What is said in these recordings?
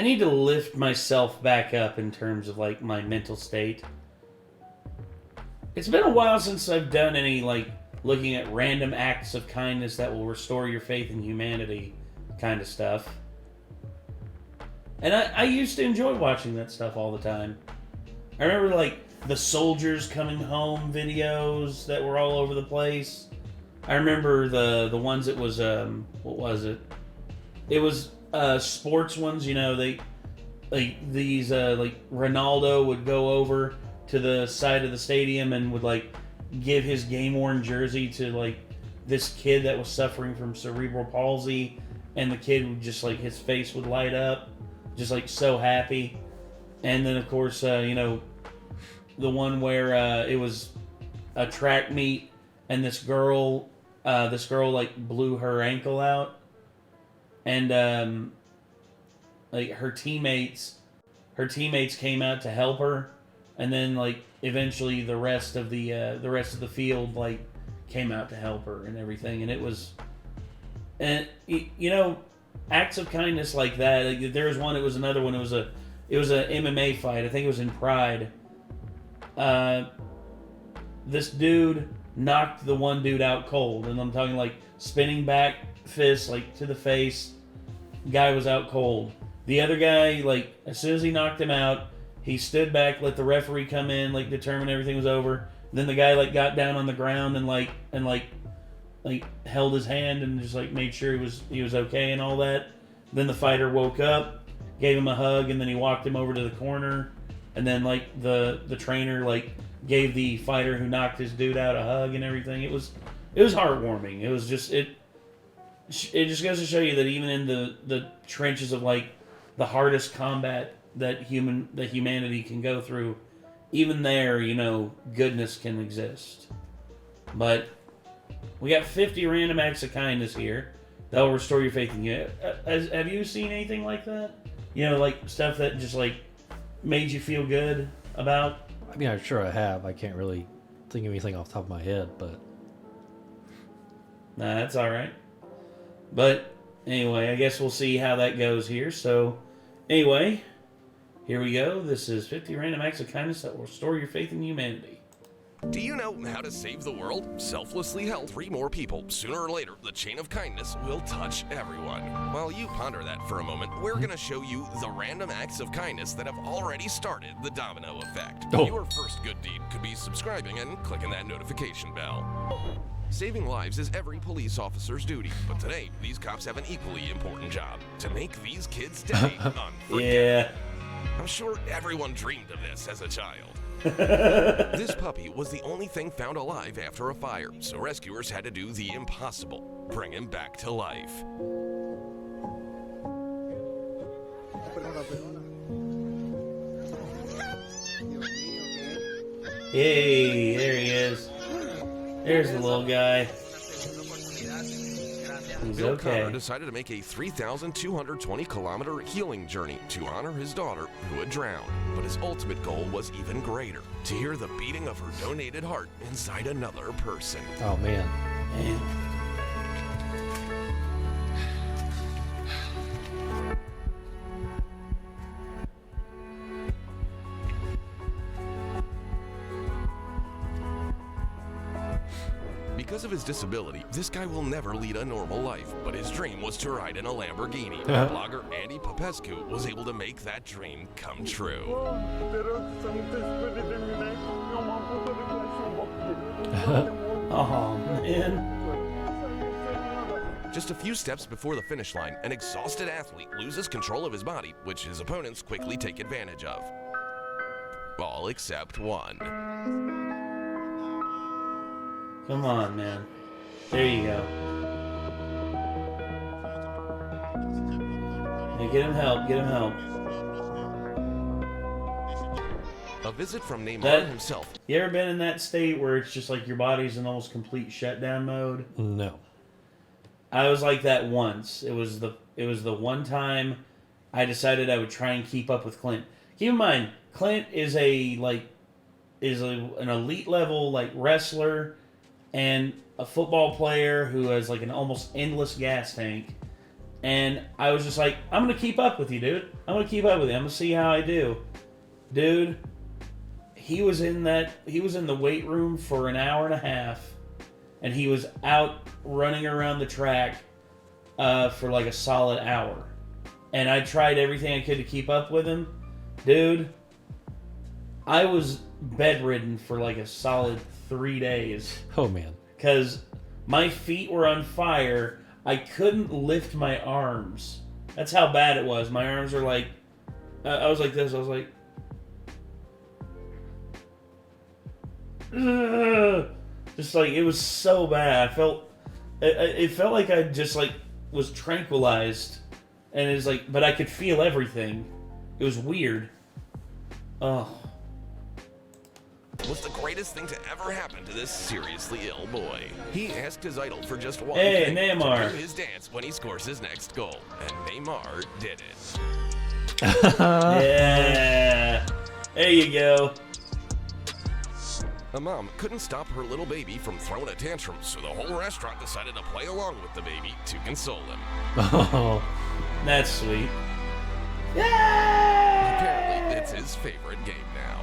I need to lift myself back up in terms of, like, my mental state. It's been a while since I've done any, like, looking at random acts of kindness that will restore your faith in humanity kind of stuff. And I used to enjoy watching that stuff all the time. I remember, like, the soldiers coming home videos that were all over the place. I remember the ones that was, what was it? It was sports ones, you know, like Ronaldo would go over to the side of the stadium and would, like, give his game-worn jersey to, like, this kid that was suffering from cerebral palsy, and the kid would just, like, his face would light up, just, like, so happy. And then, of course, you know, the one where it was a track meet, and this girl, like, blew her ankle out, and, like, her teammates came out to help her. And then, like, eventually the rest of the field, like, came out to help her and everything. And it was, and you know, acts of kindness like that. Like, there was one. It was another one. It was a MMA fight. I think it was in Pride. This dude knocked the one dude out cold, and I'm talking, like, spinning back fist, like, to the face. Guy was out cold. The other guy, like, as soon as he knocked him out, he stood back, let the referee come in, like, determine everything was over. Then the guy, like, got down on the ground and held his hand and just, like, made sure he was okay and all that. Then the fighter woke up, gave him a hug, and then he walked him over to the corner. And then, like, the trainer, like, gave the fighter who knocked his dude out a hug and everything. It was heartwarming. It was just it just goes to show you that even in the trenches of, like, the hardest combat that humanity can go through, even there, you know, goodness can exist. But we got 50 random acts of kindness here that will restore your faith in you. Have you seen anything like that? You know, like, stuff that just, like, made you feel good about? I mean, I'm sure I have. I can't really think of anything off the top of my head, but... Nah, that's alright. But, anyway, I guess we'll see how that goes here. So, anyway... Here we go. This is 50 random acts of kindness that will restore your faith in humanity. Do you know how to save the world? Selflessly help 3 more people. Sooner or later, the chain of kindness will touch everyone. While you ponder that for a moment, we're going to show you the random acts of kindness that have already started the domino effect. Oh. Your first good deed could be subscribing and clicking that notification bell. Saving lives is every police officer's duty, but today, these cops have an equally important job: to make these kids' day unforgettable. Yeah. I'm sure everyone dreamed of this as a child. This puppy was the only thing found alive after a fire, so rescuers had to do the impossible: bring him back to life. Hey, there he is. There's the little guy. He's Bill okay. Connor decided to make a 3,220-kilometer healing journey to honor his daughter who had drowned. But his ultimate goal was even greater: to hear the beating of her donated heart inside another person. Oh, man. Man. Because of his disability, this guy will never lead a normal life, but his dream was to ride in a Lamborghini. Blogger Andy Popescu was able to make that dream come true. Oh, man. Just a few steps before the finish line, an exhausted athlete loses control of his body, which his opponents quickly take advantage of. All except one. Come on, man. There you go. Hey, get him help. Get him help. A visit from Neymar himself. You ever been in that state where it's just like your body's in almost complete shutdown mode? No. I was like that once. It was the one time I decided I would try and keep up with Clint. Keep in mind, Clint is an elite level, like, wrestler and a football player who has, like, an almost endless gas tank. And I was just like, I'm going to keep up with you, dude. I'm going to keep up with you. I'm going to see how I do. Dude, he was in the weight room for an hour and a half. And he was out running around the track for like a solid hour. And I tried everything I could to keep up with him. Dude, I was bedridden for like a solid 3 days. Oh, man. Because my feet were on fire. I couldn't lift my arms. That's how bad it was. My arms were like... I was like this. I was like... Ugh. Just like, it was so bad. It felt like I just like was tranquilized. And it was like, but I could feel everything. It was weird. Oh. Was the greatest thing to ever happen to this seriously ill boy. He asked his idol for just one Hey, thing, Neymar. to do his dance when he scores his next goal. And Neymar did it. Yeah. There you go. A mom couldn't stop her little baby from throwing a tantrum, so the whole restaurant decided to play along with the baby to console him. Oh. That's sweet. Yeah. Apparently, it's his favorite game now.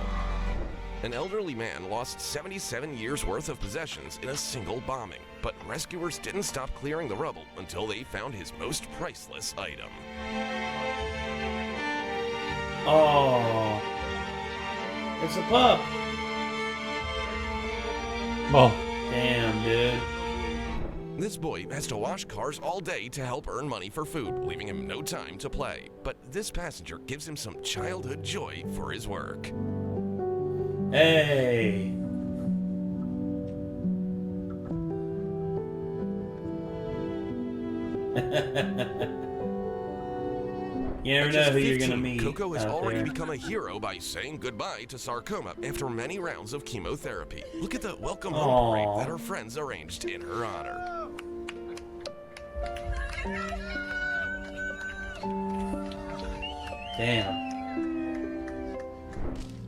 An elderly man lost 77 years' worth of possessions in a single bombing, but rescuers didn't stop clearing the rubble until they found his most priceless item. Oh. It's a pup. Oh. Damn, dude. This boy has to wash cars all day to help earn money for food, leaving him no time to play. But this passenger gives him some childhood joy for his work. Hey. You never At know just who you're 15, gonna meet. Coco has out already there. become a hero by saying goodbye to sarcoma after many rounds of chemotherapy. Look at the welcome home Aw. parade that her friends arranged in her honor. Damn.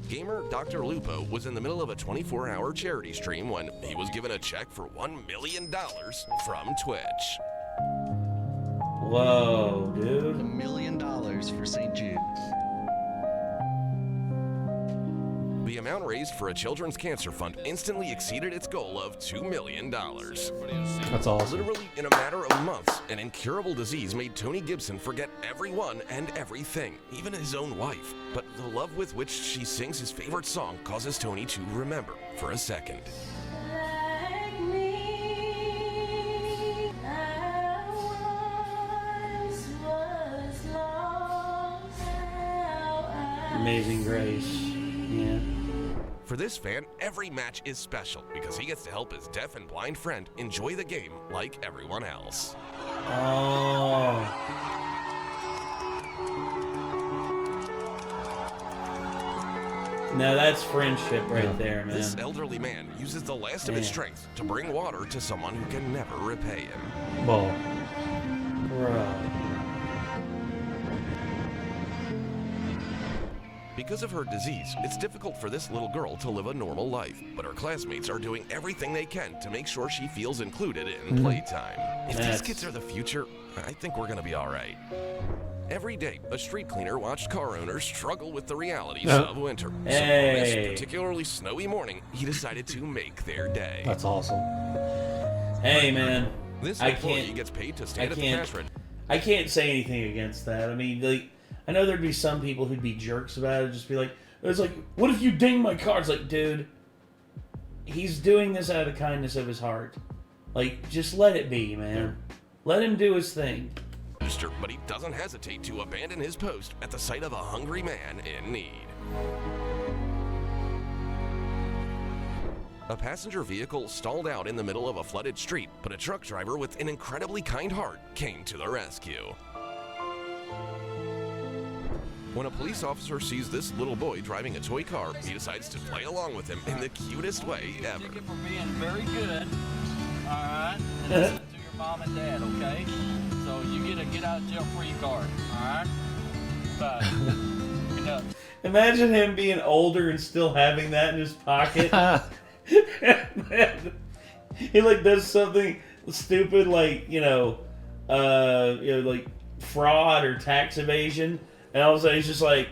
Gamer Dr. Lupo was in the middle of a 24-hour charity stream when he was given a check for $1 million from Twitch. Whoa, dude. $1 million for St. Jude's. The amount raised for a children's cancer fund instantly exceeded its goal of $2 million. That's awesome. Literally in a matter of months, an incurable disease made Tony Gibson forget everyone and everything, even his own wife. But the love with which she sings his favorite song causes Tony to remember for a second. Like me, I once was lost, now I Amazing Grace. Yeah. For this fan, every match is special because he gets to help his deaf and blind friend enjoy the game like everyone else. Oh. Now that's friendship right there, man. This elderly man uses the last of his Man. strength to bring water to someone who can never repay him. Well, Bro. Because of her disease, it's difficult for this little girl to live a normal life, but her classmates are doing everything they can to make sure she feels included in playtime. If these That's- kids are the future, I think we're gonna be alright. Every day, a street cleaner watched car owners struggle with the realities of winter. So on this Hey. particularly snowy morning, he decided to make their day. that's awesome. Hey, man. This I employee can't- gets paid to I stand at the can't. cash register. I can't say anything against that. I mean, like, I know there'd be some people who'd be jerks about it, just be like, it's like, what if you ding my car? It's like, dude, he's doing this out of the kindness of his heart. Like, just let it be, man. Let him do his thing. But he doesn't hesitate to abandon his post at the sight of a hungry man in need. A passenger vehicle stalled out in the middle of a flooded street, but a truck driver with an incredibly kind heart came to the rescue. When a police officer sees this little boy driving a toy car, he decides to play along with him in the cutest way ever. Ticket for being very good. All right, and listen to your mom and dad, okay? So you get a get out of jail free card. All right, but you know, Imagine him being older and still having that in his pocket. He like does something stupid, like like fraud or tax evasion, and all of a sudden he's just like,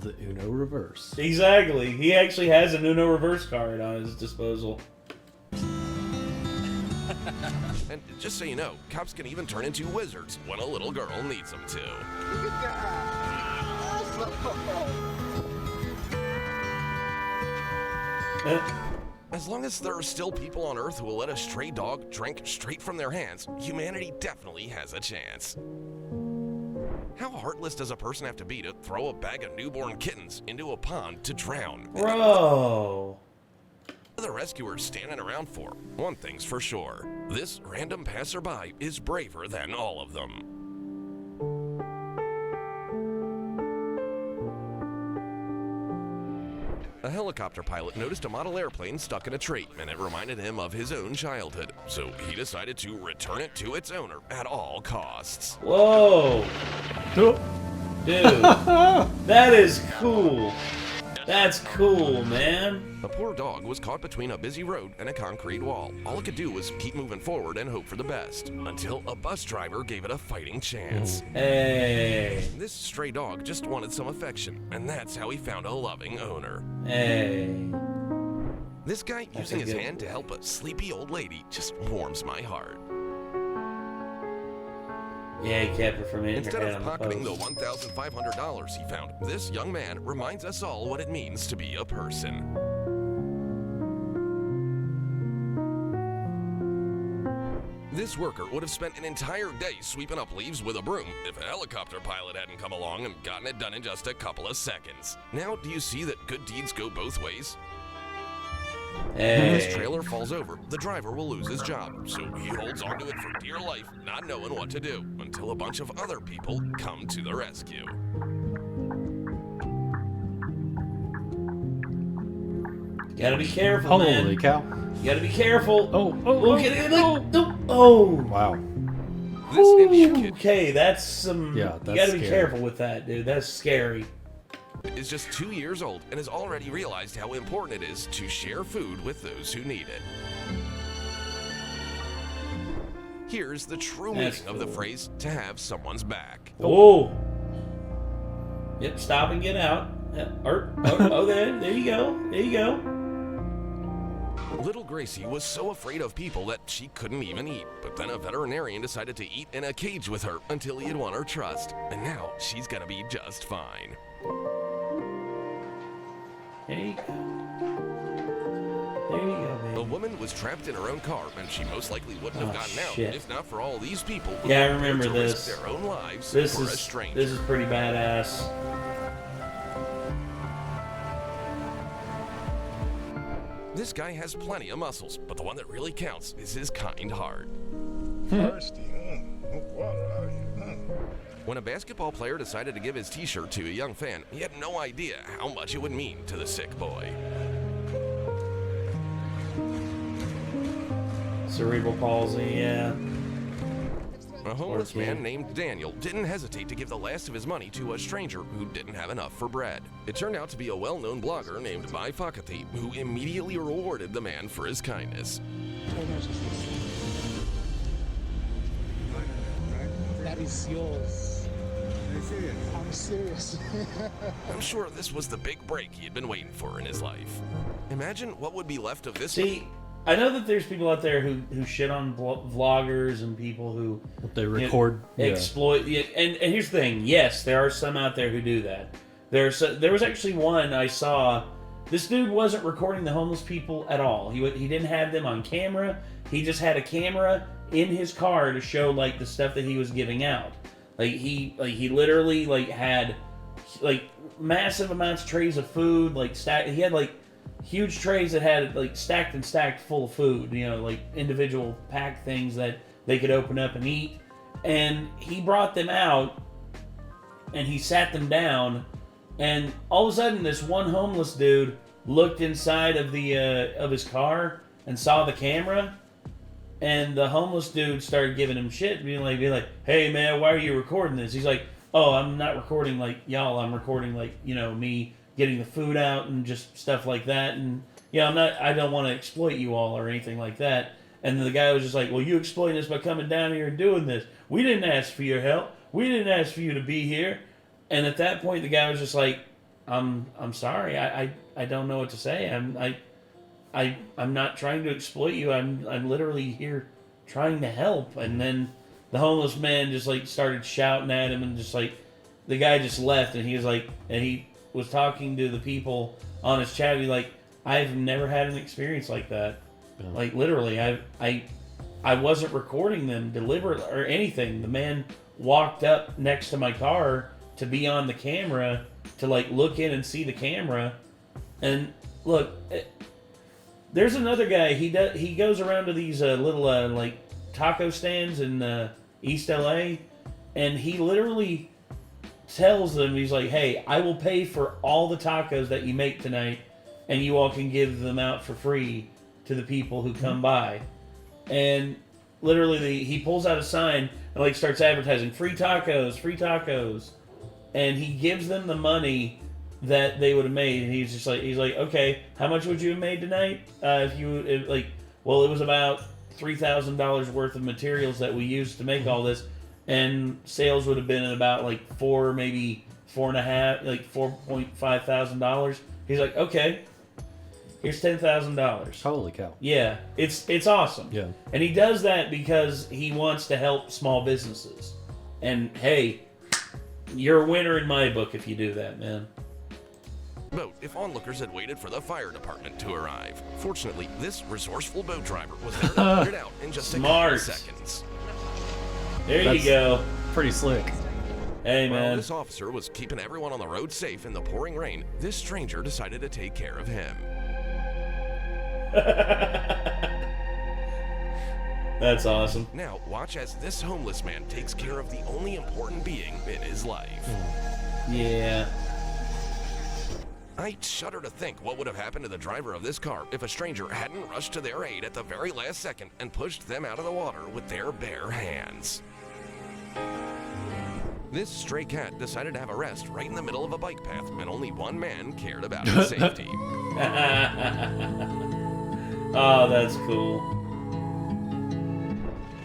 The Uno reverse. exactly. He actually has an Uno reverse card on his disposal. And just so you know, cops can even turn into wizards when a little girl needs them to. As long as there are still people on Earth who will let a stray dog drink straight from their hands, humanity definitely has a chance. How heartless does a person have to be to throw a bag of newborn kittens into a pond to drown? Bro. The rescuers standing around for? One thing's for sure. This random passerby is braver than all of them. A helicopter pilot noticed a model airplane stuck in a tree, and it reminded him of his own childhood. So he decided to return it to its owner at all costs. Whoa. Dude. That is cool. That's cool, man. The poor dog was caught between a busy road and a concrete wall. All it could do was keep moving forward and hope for the best, until a bus driver gave it a fighting chance. Hey. This stray dog just wanted some affection, and that's how he found a loving owner. Hey. This guy That's using a his good- hand to help a sleepy old lady just warms my heart. Yeah, he kept her from hitting her Instead head of on the pocketing the post. $1,500 he found, this young man reminds us all what it means to be a person. This worker would have spent an entire day sweeping up leaves with a broom if a helicopter pilot hadn't come along and gotten it done in just a couple of seconds. Now, do you see that good deeds go both ways? When this Hey. trailer falls over, the driver will lose his job, so he holds onto it for dear life, not knowing what to do, until a bunch of other people come to the rescue. Gotta be careful, Holy man. cow. You gotta be careful. Oh. Look at it. Oh. Wow. This Indian kid Okay, that's some. Yeah, you that's gotta be scary. careful with that, dude. That's scary. is just 2 years old and has already realized how important it is to share food with those who need it. Here's the true That's meaning of the cool. phrase, to have someone's back. Oh. Yep, stop and get out. There you go. There you go. Little Gracie was so afraid of people that she couldn't even eat, but then a veterinarian decided to eat in a cage with her until he had won her trust, and now she's gonna be just fine. There you go. There you go, The baby. woman was trapped in her own car, and she most likely wouldn't have Oh, gotten out shit. if not for all these people who Yeah, I were prepared remember to risk this. their own lives This for a is stranger. this is pretty badass. This guy has plenty of muscles, but the one that really counts is his kind heart. Thirsty, no water out here. When a basketball player decided to give his t-shirt to a young fan, he had no idea how much it would mean to the sick boy. Cerebral palsy, yeah. A homeless Poor kid. man named Daniel didn't hesitate to give the last of his money to a stranger who didn't have enough for bread. It turned out to be a well-known blogger named Mai Fakati, who immediately rewarded the man for his kindness. That is yours. I'm serious. I'm sure this was the big break he had been waiting for in his life. Imagine what would be left of this. See, I know that there's people out there who shit on vloggers and people who They record. exploit. Yeah, and here's the thing. Yes, there are some out there who do that. There was actually one I saw. This dude wasn't recording the homeless people at all. He didn't have them on camera. He just had a camera in his car to show like the stuff that he was giving out. He literally had massive amounts of trays of food. He had huge trays that had stacked and stacked full of food. Individual packed things that they could open up and eat. And he brought them out and he sat them down. And all of a sudden, this one homeless dude looked inside of his car and saw the camera. And the homeless dude started giving him shit, being like, "Hey man, why are you recording this?" He's like, "Oh, I'm not recording y'all. I'm recording me getting the food out and just stuff like that. And I don't want to exploit you all or anything like that." And the guy was just like, well, you explained this by coming down here and doing this. We didn't ask for your help. We didn't ask for you to be here. And at that point, the guy was just like, I'm sorry. I don't know what to say. I'm not trying to exploit you. I'm literally here trying to help. And then the homeless man just like started shouting at him, and just like the guy just left, and he was like, and he was talking to the people on his chat. He's like, I've never had an experience like that. Yeah. Like literally, I wasn't recording them deliberately or anything. The man walked up next to my car to be on the camera, to like look in and see the camera. And look, there's another guy. He goes around to these little like taco stands in East LA, and he literally tells them, he's like, hey, I will pay for all the tacos that you make tonight, and you all can give them out for free to the people who come by. And literally he pulls out a sign and like starts advertising free tacos, and he gives them the money that they would have made. And he's like, okay, how much would you have made tonight? It was about $3,000 worth of materials that we used to make all this, and sales would have been at about like maybe $4.5 thousand. He's like, okay, here's $10,000. Holy cow! Yeah, it's awesome. Yeah, and he does that because he wants to help small businesses. And hey, you're a winner in my book if you do that, man. Boat if onlookers had waited for the fire department to arrive. Fortunately, this resourceful boat driver was there to put it out in just a couple of seconds. There you go. Pretty slick. Hey, man. While this officer was keeping everyone on the road safe in the pouring rain, this stranger decided to take care of him. That's awesome. Now, watch as this homeless man takes care of the only important being in his life. Yeah. I shudder to think what would have happened to the driver of this car if a stranger hadn't rushed to their aid at the very last second and pushed them out of the water with their bare hands. This stray cat decided to have a rest right in the middle of a bike path, and only one man cared about his safety. Oh, that's cool.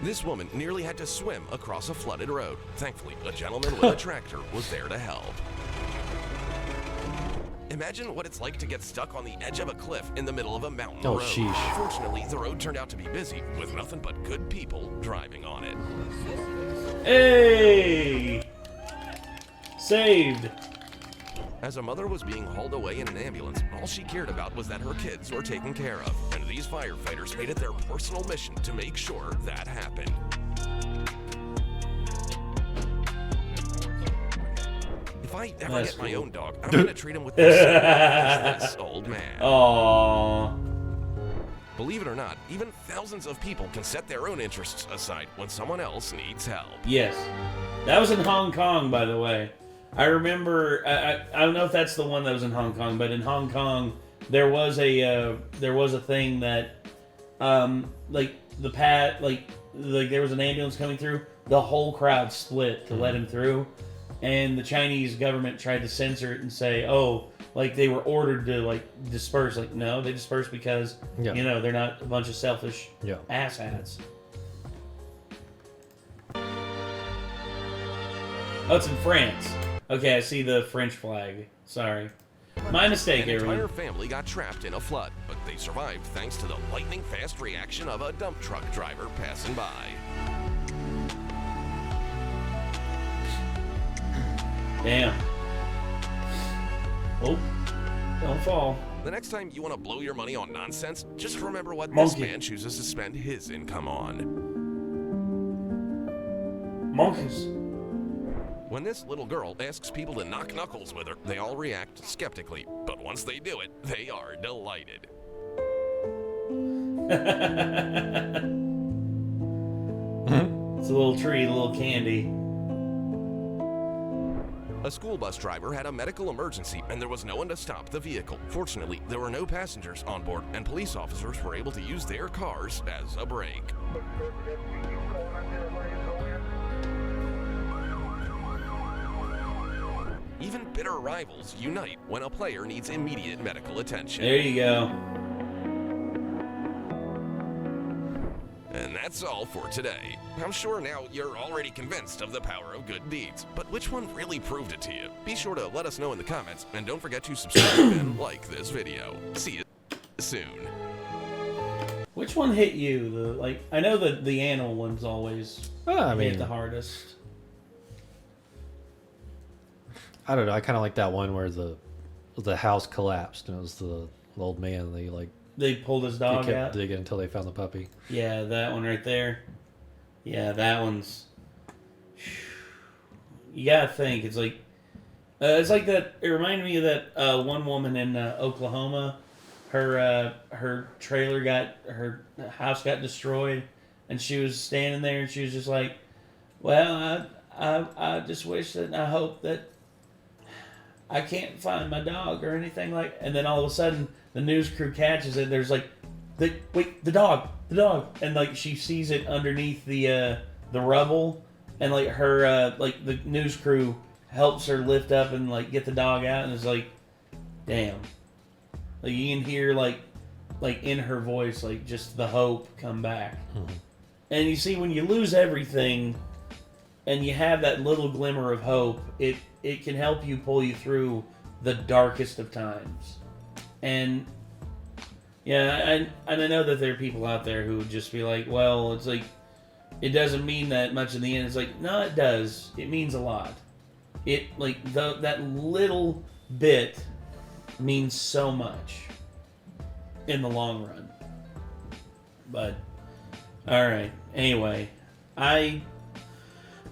This woman nearly had to swim across a flooded road. Thankfully, a gentleman with a tractor was there to help. Imagine what it's like to get stuck on the edge of a cliff in the middle of a mountain road. Sheesh. Fortunately, the road turned out to be busy, with nothing but good people driving on it. Hey! Saved. As a mother was being hauled away in an ambulance, all she cared about was that her kids were taken care of, and these firefighters made it their personal mission to make sure that happened. If I ever get my own dog, I'm gonna treat him with the same love as this old man. Aww. Believe it or not, even thousands of people can set their own interests aside when someone else needs help. Yes. That was in Hong Kong, by the way. I remember, I don't know if that's the one that was in Hong Kong, but in Hong Kong, there was a thing that, there was an ambulance coming through, the whole crowd split to let him through, and the Chinese government tried to censor it and say, oh, like they were ordered to like disperse. Like, no, they dispersed because, they're not a bunch of selfish asshats. Oh, it's in France. Okay, I see the French flag. Sorry. My mistake, everyone. An entire family got trapped in a flood, but they survived thanks to the lightning-fast reaction of a dump truck driver passing by. Damn. Oh, don't fall. The next time you want to blow your money on nonsense, just remember what Monkey. this man chooses to spend his income on. Monkeys. When this little girl asks people to knock knuckles with her, they all react skeptically. But once they do it, they are delighted. It's a little treat, a little candy. A school bus driver had a medical emergency and there was no one to stop the vehicle. Fortunately, there were no passengers on board and police officers were able to use their cars as a brake. Even bitter rivals unite when a player needs immediate medical attention. There you go. that's all for today. I'm sure now you're already convinced of the power of good deeds, but which one really proved it to you? Be sure to let us know in the comments, and don't forget to subscribe and like this video. See you soon. Which one hit you? I know that the animal one's always hit the hardest. I don't know. I kind of like that one where the house collapsed and it was the old man. They pulled his dog kept out. digging until they found the puppy. Yeah, that one right there. Yeah, that one's. You gotta think. It's like that. It reminded me of that one woman in Oklahoma. Her trailer her house got destroyed, and she was standing there, and she was just like, "Well, I just wish that I hope that I can't find my dog or anything like." And then all of a sudden, the news crew catches it. There's like, the dog, and like she sees it underneath the rubble, and like her the news crew helps her lift up and like get the dog out, and it's like, damn. Like you can hear like in her voice like just the hope come back. Mm-hmm. And you see when you lose everything and you have that little glimmer of hope, it can help you pull you through the darkest of times. And yeah, I know that there are people out there who would just be like, well, it's like it doesn't mean that much in the end. It's like, no, it does. It means a lot. It like that little bit means so much in the long run. But all right. Anyway, I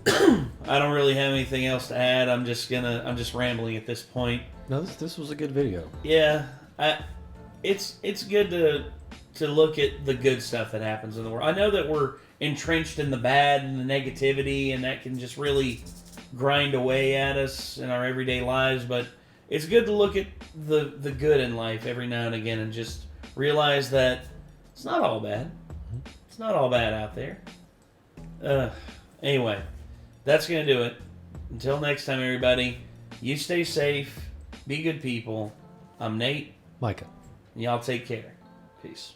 don't really have anything else to add. I'm just rambling at this point. No, this was a good video. Yeah, it's good to look at the good stuff that happens in the world. I know that we're entrenched in the bad and the negativity, and that can just really grind away at us in our everyday lives, but it's good to look at the good in life every now and again and just realize that it's not all bad. It's not all bad out there. Anyway, that's going to do it. Until next time, everybody, you stay safe, be good people. I'm Nate. Micah. And y'all take care. Peace.